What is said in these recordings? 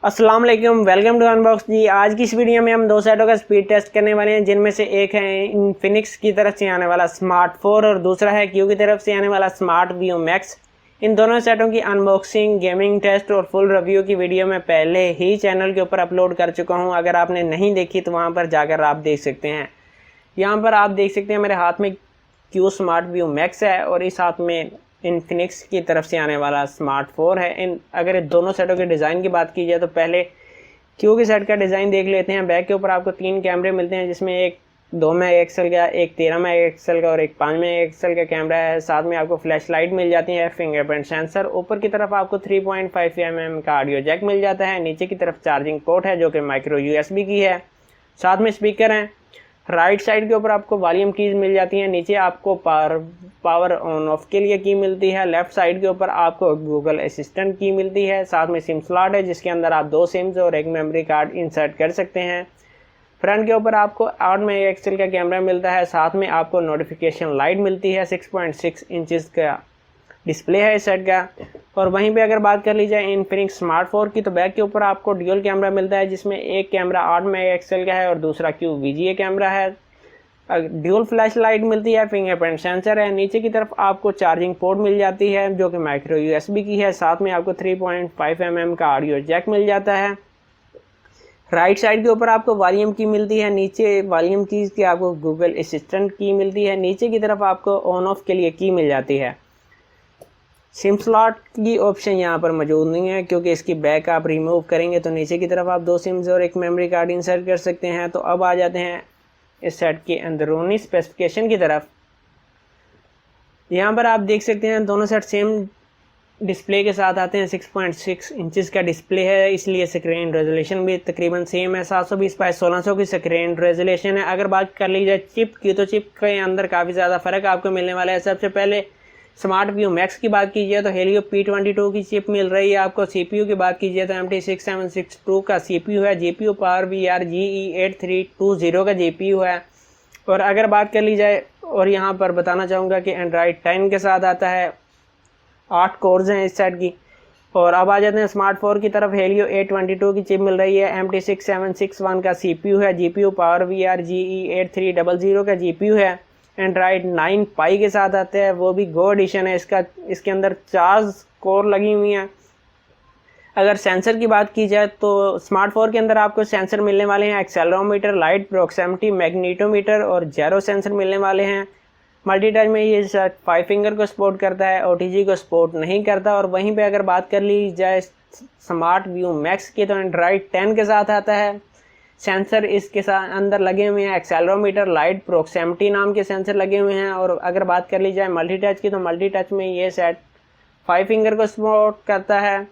अस्सलाम वालेकुम, welcome to unbox जी। आज की इस वीडियो में हम दो सेटों का स्पीड टेस्ट करने वाले हैं, जिनमें से एक है इन्फिनिक्स की तरफ से आने वाला स्मार्ट 4 और दूसरा है क्यू की तरफ से आने वाला स्मार्ट व्यू मैक्स। इन दोनों सेटों की अनबॉक्सिंग, गेमिंग टेस्ट और फुल रिव्यू की वीडियो मैं पहले ही चैनल के ऊपर अपलोड कर चुका हूँ। अगर आपने नहीं देखी तो वहाँ पर जाकर आप देख सकते हैं। यहाँ पर आप देख सकते हैं मेरे हाथ में क्यू स्मार्ट व्यू मैक्स है और इस हाथ में इन्फिनिक्स की तरफ से आने वाला स्मार्ट 4 है। अगर दोनों सेटों के डिज़ाइन की बात की जाए तो पहले क्यू के सेट का डिज़ाइन देख लेते हैं। बैक के ऊपर आपको 3 कैमरे मिलते हैं, जिसमें एक 2 मेगापिक्सल का, एक 13 मेगापिक्सल का और एक 5 मेगापिक्सल का कैमरा है। साथ में आपको फ्लैश लाइट मिल जाती है, फिंगरप्रिंट सेंसर। ऊपर की तरफ आपको 3.5 mm का ऑडियो जैक मिल जाता है। नीचे की तरफ चार्जिंग पोर्ट है जो कि माइक्रो USB की है। साथ में स्पीकर हैं। राइट साइड के ऊपर आपको वॉल्यूम कीज मिल जाती हैं। नीचे आपको पावर ऑन ऑफ के लिए की मिलती है। लेफ्ट साइड के ऊपर आपको गूगल असिस्टेंट की मिलती है। साथ में सिम स्लॉट है, जिसके अंदर आप 2 सिम्स और एक मेमोरी कार्ड इंसर्ट कर सकते हैं। फ्रंट के ऊपर आपको 8 मेगापिक्सल का कैमरा मिलता है। साथ में आपको नोटिफिकेशन लाइट मिलती है। 6.6 इंचज़ का डिस्प्ले है इस सेट का। और वहीं पे अगर बात कर ली जाए इन्फिनिक्स स्मार्ट 4 की, तो बैक के ऊपर आपको ड्यूल कैमरा मिलता है, जिसमें एक कैमरा 8 मेगापिक्सल का है और दूसरा क्यू VGA कैमरा है। ड्यूल फ्लैश लाइट मिलती है, फिंगरप्रिंट सेंसर है। नीचे की तरफ आपको चार्जिंग पोर्ट मिल जाती है जो कि माइक्रो USB की है। साथ में आपको 3.5 mm का ऑडियो जैक मिल जाता है। राइट साइड के ऊपर आपको वॉल्यूम की मिलती है। नीचे वॉल्यूम कीज की आपको गूगल असिस्टेंट की मिलती है। नीचे की तरफ आपको ऑन ऑफ के लिए की मिल जाती है। सिम स्लॉट की ऑप्शन यहाँ पर मौजूद नहीं है, क्योंकि इसकी बैक आप रिमूव करेंगे तो नीचे की तरफ आप 2 सिम्स और एक मेमोरी कार्ड इंसर्ट कर सकते हैं। तो अब आ जाते हैं इस सेट की अंदरूनी स्पेसिफिकेशन की तरफ। यहाँ पर आप देख सकते हैं दोनों सेट सेम डिस्प्ले के साथ आते हैं। 6.6 इंचज़ का डिस्प्ले है, इसलिए स्क्रीन रेजोल्यूशन भी तकरीबन सेम है। 720x1600 की स्क्रीन रेजोल्यूशन है। अगर बात कर ली जाए चिप की, तो चिप के अंदर काफ़ी ज़्यादा फ़र्क आपको मिलने वाला है। सबसे पहले स्मार्ट व्यू मैक्स की बात कीजिए तो हेलियो P22 की चिप मिल रही है आपको। CPU की बात कीजिए तो MT6762 का CPU है। GPU PowerVR GE8320 का GPU है। और अगर बात कर ली जाए, और यहाँ पर बताना चाहूँगा कि Android 10 के साथ आता है। 8 कोर्स हैं इस सेट की। और अब आ जाते हैं स्मार्ट 4 की तरफ। हेलियो A22 की चिप मिल रही है। MT6761 का CPU है। GPU PowerVR GE8300 का GPU है। एंड्रॉयड 9 पाई के साथ आते हैं, वो भी गो एडिशन है इसका। इसके अंदर 4 कोर लगी हुई हैं। अगर सेंसर की बात की जाए तो स्मार्ट 4 के अंदर आपको सेंसर मिलने वाले हैं। एक्सेलरोमीटर, लाइट प्रोक्सिमिटी, मैग्नीटोमीटर और जेरो सेंसर मिलने वाले हैं। मल्टी टच में ये 5 फिंगर को सपोर्ट करता है, OTG को सपोर्ट नहीं करता। और वहीं पे अगर बात कर ली जाए स्मार्ट व्यू मैक्स की, तो एंड्रॉयड 10 के साथ आता है। सेंसर इसके साथ अंदर लगे हुए हैं। एक्सेलरोमीटर, लाइट प्रोक्सिमिटी नाम के सेंसर लगे हुए हैं। और अगर बात कर ली जाए मल्टी टच की, तो मल्टी टच में ये सेट 5 फिंगर को सपोर्ट करता है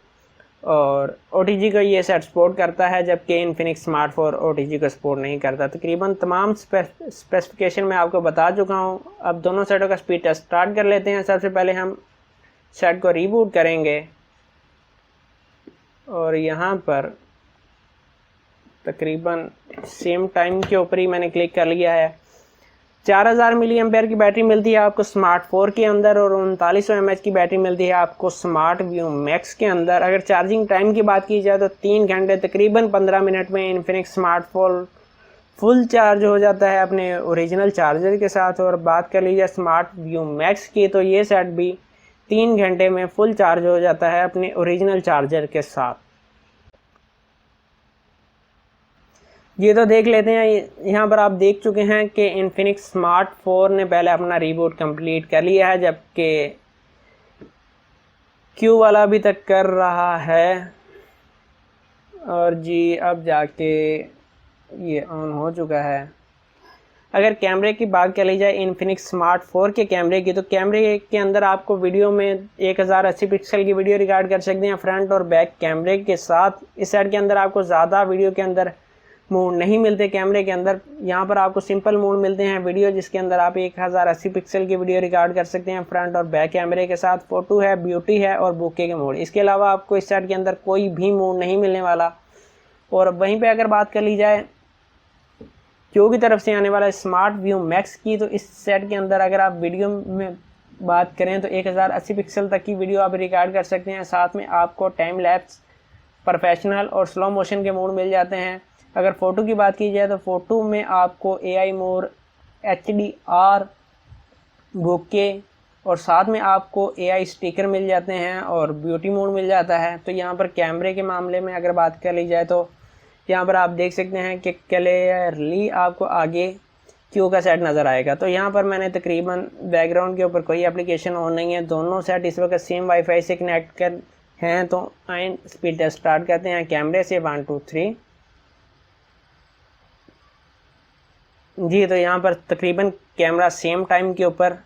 और OTG को ये सेट सपोर्ट करता है, जबकि इन्फिनिक्स स्मार्ट 4 OTG को सपोर्ट नहीं करता। तकरीबन तमाम स्पेसिफिकेशन मैं आपको बता चुका हूँ। अब दोनों सेटों का स्पीड टेस्ट स्टार्ट कर लेते हैं। सबसे पहले हम सेट को रीबूट करेंगे और यहाँ पर तकरीबन सेम टाइम के ऊपर ही मैंने क्लिक कर लिया है। 4000 मिली एम्पेयर की बैटरी मिलती है आपको स्मार्ट 4 के अंदर और 3900 mAh की बैटरी मिलती है आपको स्मार्ट व्यू मैक्स के अंदर। अगर चार्जिंग टाइम की बात की जाए तो 3 घंटे तकरीबन 15 मिनट में इन्फिनिक्स स्मार्ट 4 फुल चार्ज हो जाता है अपने ओरिजिनल चार्जर के साथ। और बात कर लीजिए स्मार्ट व्यू मैक्स की, तो ये सेट भी 3 घंटे में फुल चार्ज हो जाता है अपने ओरिजिनल चार्जर के साथ। ये तो देख लेते हैं। यहाँ पर आप देख चुके हैं कि इन्फिनिक्स स्मार्ट 4 ने पहले अपना रीबूट कंप्लीट कर लिया है, जबकि क्यू वाला अभी तक कर रहा है। और जी अब जाके ये ऑन हो चुका है। अगर कैमरे की बात कर ली जाए इन्फिनिक्स स्मार्ट 4 के कैमरे की, तो कैमरे के अंदर आपको वीडियो में 1080 पिक्सल की वीडियो रिकॉर्ड कर सकते हैं फ्रंट और बैक कैमरे के साथ। इस सेट के अंदर आपको ज़्यादा वीडियो के अंदर मोड नहीं मिलते कैमरे के अंदर। यहाँ पर आपको सिंपल मोड मिलते हैं वीडियो, जिसके अंदर आप 1080 पिक्सल की वीडियो रिकॉर्ड कर सकते हैं फ्रंट और बैक कैमरे के साथ। फोटो है, ब्यूटी है और बुके के मोड। इसके अलावा आपको इस सेट के अंदर कोई भी मोड नहीं मिलने वाला। और वहीं पे अगर बात कर ली जाए क्यू की तरफ से आने वाला स्मार्ट व्यू मैक्स की, तो इस सेट के अंदर अगर आप वीडियो में बात करें तो 1080 पिक्सल तक की वीडियो आप रिकॉर्ड कर सकते हैं। साथ में आपको टाइम लैप्स प्रोफेशनल और स्लो मोशन के मोड मिल जाते हैं। अगर फ़ोटो की बात की जाए तो फ़ोटो में आपको AI मोड, HDR, बुके और साथ में आपको AI स्टिकर मिल जाते हैं और ब्यूटी मोड मिल जाता है। तो यहाँ पर कैमरे के मामले में अगर बात कर ली जाए तो यहाँ पर आप देख सकते हैं कि क्लियरली आपको आगे क्यू का सेट नज़र आएगा। तो यहाँ पर मैंने तकरीबन बैकग्राउंड के ऊपर कोई एप्लीकेशन ऑन नहीं है, दोनों सेट इस वक्त सेम वाईफाई से कनेक्ट कर हैं। तो आइन स्पीड टेस्ट स्टार्ट करते हैं कैमरे से। 1 2 3 जी। तो यहाँ पर तकरीबन कैमरा सेम टाइम के ऊपर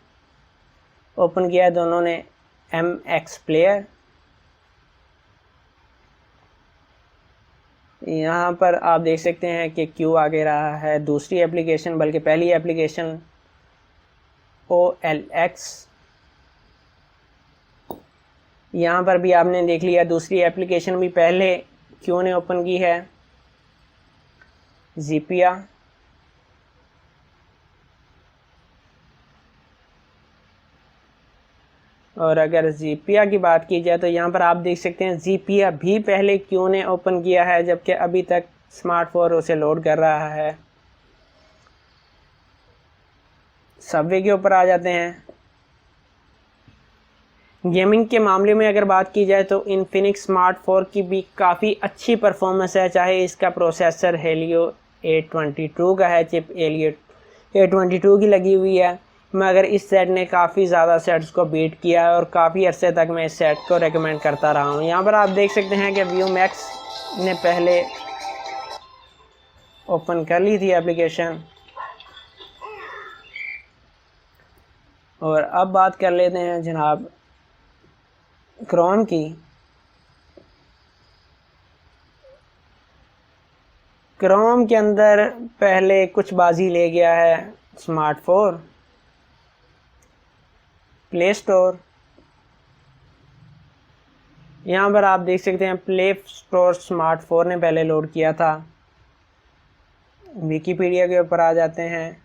ओपन किया है दोनों ने MX प्लेयर। यहाँ पर आप देख सकते हैं कि क्यू आगे रहा है दूसरी एप्लीकेशन, बल्कि पहली एप्लीकेशन OLX। यहाँ पर भी आपने देख लिया दूसरी एप्लीकेशन भी पहले क्यू ने ओपन की है, Zapier। और अगर Zapier की बात की जाए तो यहाँ पर आप देख सकते हैं Zapier भी पहले क्यू ने ओपन किया है, जबकि अभी तक स्मार्टफोन उसे लोड कर रहा है। सबवे के ऊपर आ जाते हैं। गेमिंग के मामले में अगर बात की जाए तो इन्फिनिक्स स्मार्ट 4 की भी काफ़ी अच्छी परफॉर्मेंस है, चाहे इसका प्रोसेसर Helio A22 का है, चिप Helio A22 की लगी हुई है, मगर इस सेट ने काफ़ी ज़्यादा सेट्स को बीट किया है और काफ़ी अरसे तक मैं इस सेट को रेकमेंड करता रहा हूँ। यहाँ पर आप देख सकते हैं कि View Max ने पहले ओपन कर ली थी एप्लीकेशन। और अब बात कर लेते हैं जनाब क्रोम की। क्रोम के अंदर पहले कुछ बाजी ले गया है स्मार्टफोन, प्ले स्टोर। यहाँ पर आप देख सकते हैं प्ले स्टोर स्मार्टफोन ने पहले लोड किया था। विकीपीडिया के ऊपर आ जाते हैं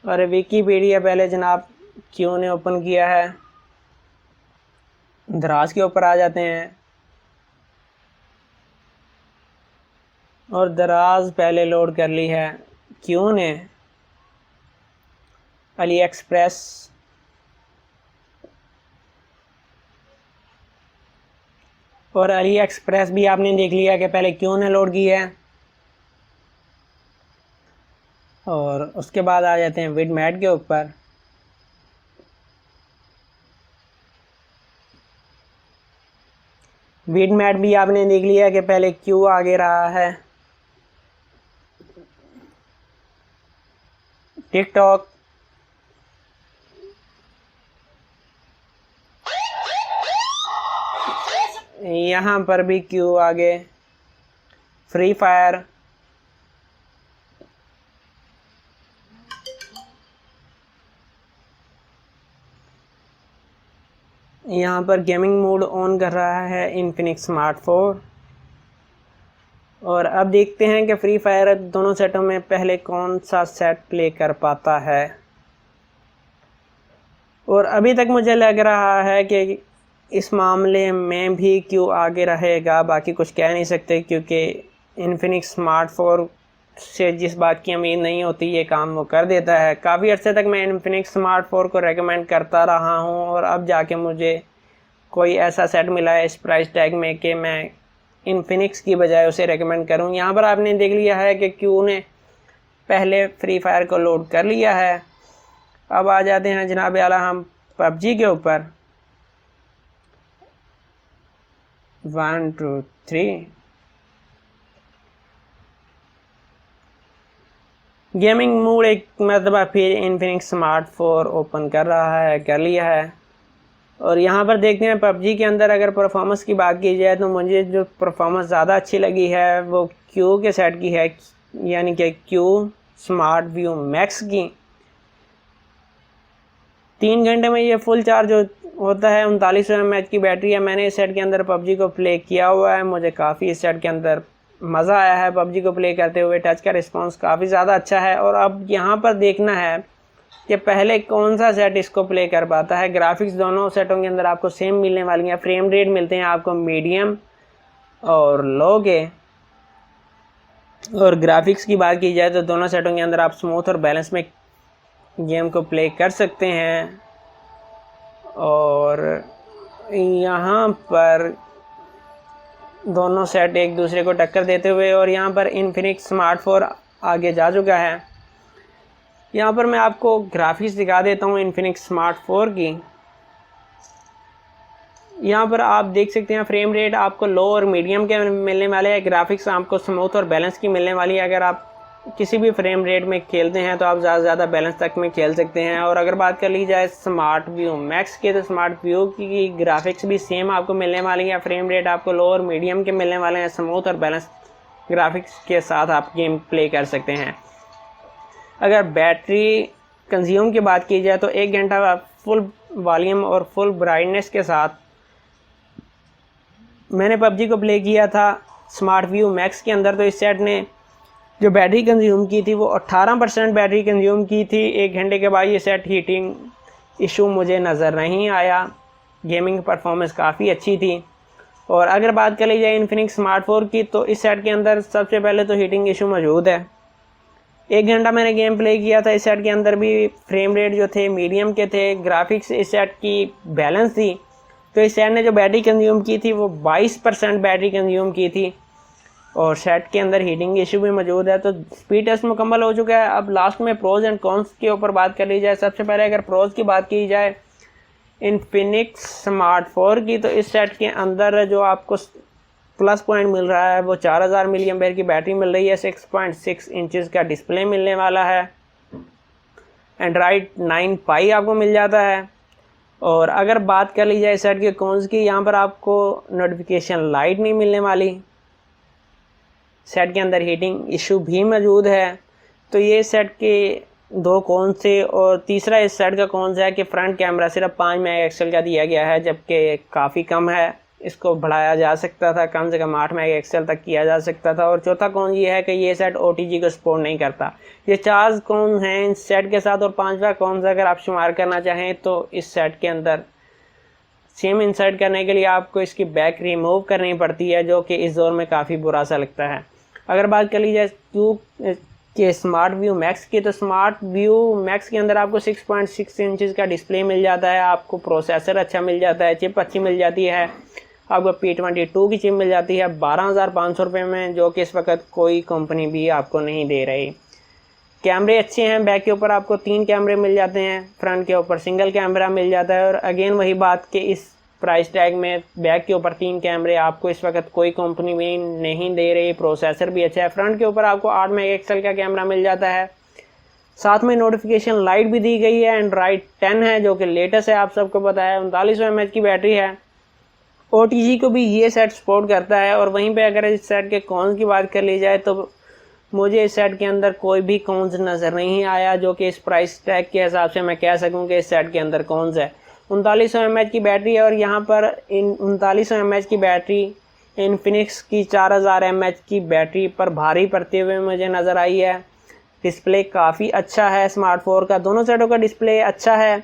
और विकीपीडिया पहले जनाब क्यू ने ओपन किया है। दराज के ऊपर आ जाते हैं और दराज पहले लोड कर ली है क्यू ने। अली एक्सप्रेस, और अली एक्सप्रेस भी आपने देख लिया कि पहले क्यू ने लोड की है। और उसके बाद आ जाते हैं विडमेट के ऊपर। विडमेट भी आपने देख लिया कि पहले क्यू आगे रहा है। टिकटॉक, यहाँ पर भी क्यू आगे। फ्री फायर, यहाँ पर गेमिंग मोड ऑन कर रहा है इन्फिनिक्स स्मार्ट 4। और अब देखते हैं कि फ्री फायर दोनों सेटों में पहले कौन सा सेट प्ले कर पाता है। और अभी तक मुझे लग रहा है कि इस मामले में भी क्यू आगे रहेगा, बाकी कुछ कह नहीं सकते, क्योंकि इन्फिनिक्स स्मार्ट 4 से जिस बात की उम्मीद नहीं होती ये काम वो कर देता है। काफ़ी अर्से तक मैं इन्फिनिक्स स्मार्ट 4 को रेकमेंड करता रहा हूँ और अब जाके मुझे कोई ऐसा सेट मिला है इस प्राइस टैग में कि मैं इन्फिनिक्स की बजाय उसे रेकमेंड करूँ। यहाँ पर आपने देख लिया है कि क्यू ने पहले फ्री फायर को लोड कर लिया है। अब आ जाते हैं जनाब आला हम PUBG के ऊपर। 1 2 3 गेमिंग मोड एक मरतबा फिर इन्फिनिक्स स्मार्ट 4 ओपन कर रहा है, कर लिया है। और यहाँ पर देखते हैं PUBG के अंदर अगर परफॉर्मेंस की बात की जाए तो मुझे जो परफॉर्मेंस ज़्यादा अच्छी लगी है वो क्यू के सेट की है, यानी कि क्यू स्मार्ट व्यू मैक्स की। 3 घंटे में ये फुल चार्ज होता है। 3900 mAh की बैटरी है। मैंने इस सेट के अंदर PUBG को प्ले किया हुआ है, मुझे काफ़ी इस सेट के अंदर मज़ा आया है PUBG को प्ले करते हुए। टच का रिस्पांस काफ़ी ज़्यादा अच्छा है। और अब यहाँ पर देखना है कि पहले कौन सा सेट इसको प्ले कर पाता है। ग्राफिक्स दोनों सेटों के अंदर आपको सेम मिलने वाली हैं। फ्रेम रेट मिलते हैं आपको मीडियम और लो के। और ग्राफिक्स की बात की जाए तो दोनों सेटों के अंदर आप स्मूथ और बैलेंस में गेम को प्ले कर सकते हैं। और यहाँ पर दोनों सेट एक दूसरे को टक्कर देते हुए, और यहाँ पर इन्फिनिक्स स्मार्ट 4 आगे जा चुका है। यहाँ पर मैं आपको ग्राफिक्स दिखा देता हूँ इन्फिनिक्स स्मार्ट 4 की। यहाँ पर आप देख सकते हैं फ्रेम रेट आपको लो और मीडियम के मिलने वाले हैं। ग्राफिक्स आपको स्मूथ और बैलेंस की मिलने वाली है। अगर आप किसी भी फ्रेम रेट में खेलते हैं तो आप ज़्यादा से ज़्यादा बैलेंस तक में खेल सकते हैं। और अगर बात कर ली जाए स्मार्ट व्यू मैक्स की, तो स्मार्ट व्यू की ग्राफिक्स भी सेम आपको मिलने वाली है। फ्रेम रेट आपको लो और मीडियम के मिलने वाले हैं। स्मूथ और बैलेंस ग्राफिक्स के साथ आप गेम प्ले कर सकते हैं। अगर बैटरी कंज्यूम की बात की जाए तो 1 घंटा फुल वॉल्यूम और फुल ब्राइटनेस के साथ मैंने पबजी को प्ले किया था स्मार्ट व्यू मैक्स के अंदर। तो इस सेट ने जो बैटरी कंज्यूम की थी वो 18% बैटरी कंज्यूम की थी। 1 घंटे के बाद ये सेट हीटिंग इशू मुझे नज़र नहीं आया। गेमिंग परफॉर्मेंस काफ़ी अच्छी थी। और अगर बात कर ली जाए इन्फिनिक्स स्मार्ट 4 की, तो इस सेट के अंदर सबसे पहले तो हीटिंग इशू मौजूद है। 1 घंटा मैंने गेम प्ले किया था। इस सेट के अंदर भी फ्रेम रेट जो थे मीडियम के थे। ग्राफिक्स इस सेट की बैलेंस थी। तो इस सेट ने जो बैटरी कंज्यूम की थी वो 22% बैटरी कंज्यूम की थी। और सेट के अंदर हीटिंग इशू भी मौजूद है। तो स्पीड टेस्ट मुकम्मल हो चुका है। अब लास्ट में प्रोज एंड कॉन्स के ऊपर बात कर ली जाए। सबसे पहले अगर प्रोज की बात की जाए इन्फिनिक्स स्मार्ट 4 की, तो इस सेट के अंदर जो आपको प्लस पॉइंट मिल रहा है वो 4000 मिली एम्पेयर की बैटरी मिल रही है। 6.6 इंचज़ का डिस्प्ले मिलने वाला है। एंड्रॉइड 9 पाई आपको मिल जाता है। और अगर बात कर ली जाए सेट के कॉन्स की, यहाँ पर आपको नोटिफिकेशन लाइट नहीं मिलने वाली। सेट के अंदर हीटिंग इशू भी मौजूद है। तो ये सेट के 2 कॉन्स थे। और तीसरा इस सेट का कॉन्स है कि फ्रंट कैमरा सिर्फ 5 मेगापिक्सल का दिया गया है, जबकि काफ़ी कम है। इसको बढ़ाया जा सकता था, कम से कम 8 मेगापिक्सल तक किया जा सकता था। और चौथा कॉन ये है कि ये सेट OTG को सपोर्ट नहीं करता। ये 4 कॉन हैं इस सेट के साथ। और 5वां कॉन अगर आप शुमार करना चाहें तो इस सेट के अंदर सिम इंसर्ट करने के लिए आपको इसकी बैक रिमूव करनी पड़ती है, जो कि इस दौर में काफ़ी बुरा सा लगता है। अगर बात कर ली जाए कि स्मार्ट व्यू मैक्स की, तो स्मार्ट व्यू मैक्स के अंदर आपको 6.6 इंचज़ का डिस्प्ले मिल जाता है। आपको प्रोसेसर अच्छा मिल जाता है, चिप अच्छी मिल जाती है। आपको P22 की चिप मिल जाती है 12,500 रुपये में, जो कि इस वक्त कोई कंपनी भी आपको नहीं दे रही। कैमरे अच्छे हैं। बैक के ऊपर आपको 3 कैमरे मिल जाते हैं। फ्रंट के ऊपर सिंगल कैमरा मिल जाता है। और अगेन वही बात कि इस प्राइस टैग में बैक के ऊपर 3 कैमरे आपको इस वक्त कोई कंपनी भी नहीं दे रही। प्रोसेसर भी अच्छा है। फ्रंट के ऊपर आपको 8 मेगापिक्सल का कैमरा मिल जाता है। साथ में नोटिफिकेशन लाइट भी दी गई है। एंड्रॉइड 10 है, जो कि लेटेस्ट है, आप सबको पता है। 3900 mAh की बैटरी है। OTG को भी ये सेट सपोर्ट करता है। और वहीं पे अगर इस सेट के कॉन्स की बात कर ली जाए तो मुझे इस सेट के अंदर कोई भी कॉन्स नज़र नहीं आया, जो कि इस प्राइस टैग के हिसाब से मैं कह सकूं कि इस सेट के अंदर कॉन्स है। 3900 mAh की बैटरी है। और यहाँ पर इन 3900 mAh की बैटरी इन्फिनिक्स की 4000 mAh की बैटरी पर भारी पड़ते हुए मुझे नज़र आई है। डिस्प्ले काफ़ी अच्छा है स्मार्ट 4 का। दोनों सेटों का डिस्प्ले अच्छा है,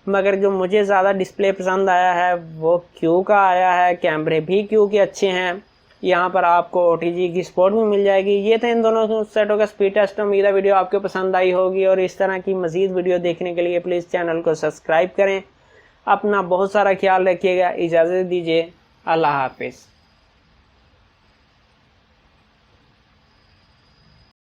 मगर जो मुझे ज़्यादा डिस्प्ले पसंद आया है वो क्यू का आया है। कैमरे भी क्यू के अच्छे हैं। यहाँ पर आपको OTG की सपोर्ट भी मिल जाएगी। ये थे इन दोनों सेटों का स्पीड टेस्ट। उम्मीद है वीडियो आपको पसंद आई होगी। और इस तरह की मज़ीद वीडियो देखने के लिए प्लीज़ चैनल को सब्सक्राइब करें। अपना बहुत सारा ख्याल रखिएगा। इजाज़त दीजिए। अल्लाह हाफिज़।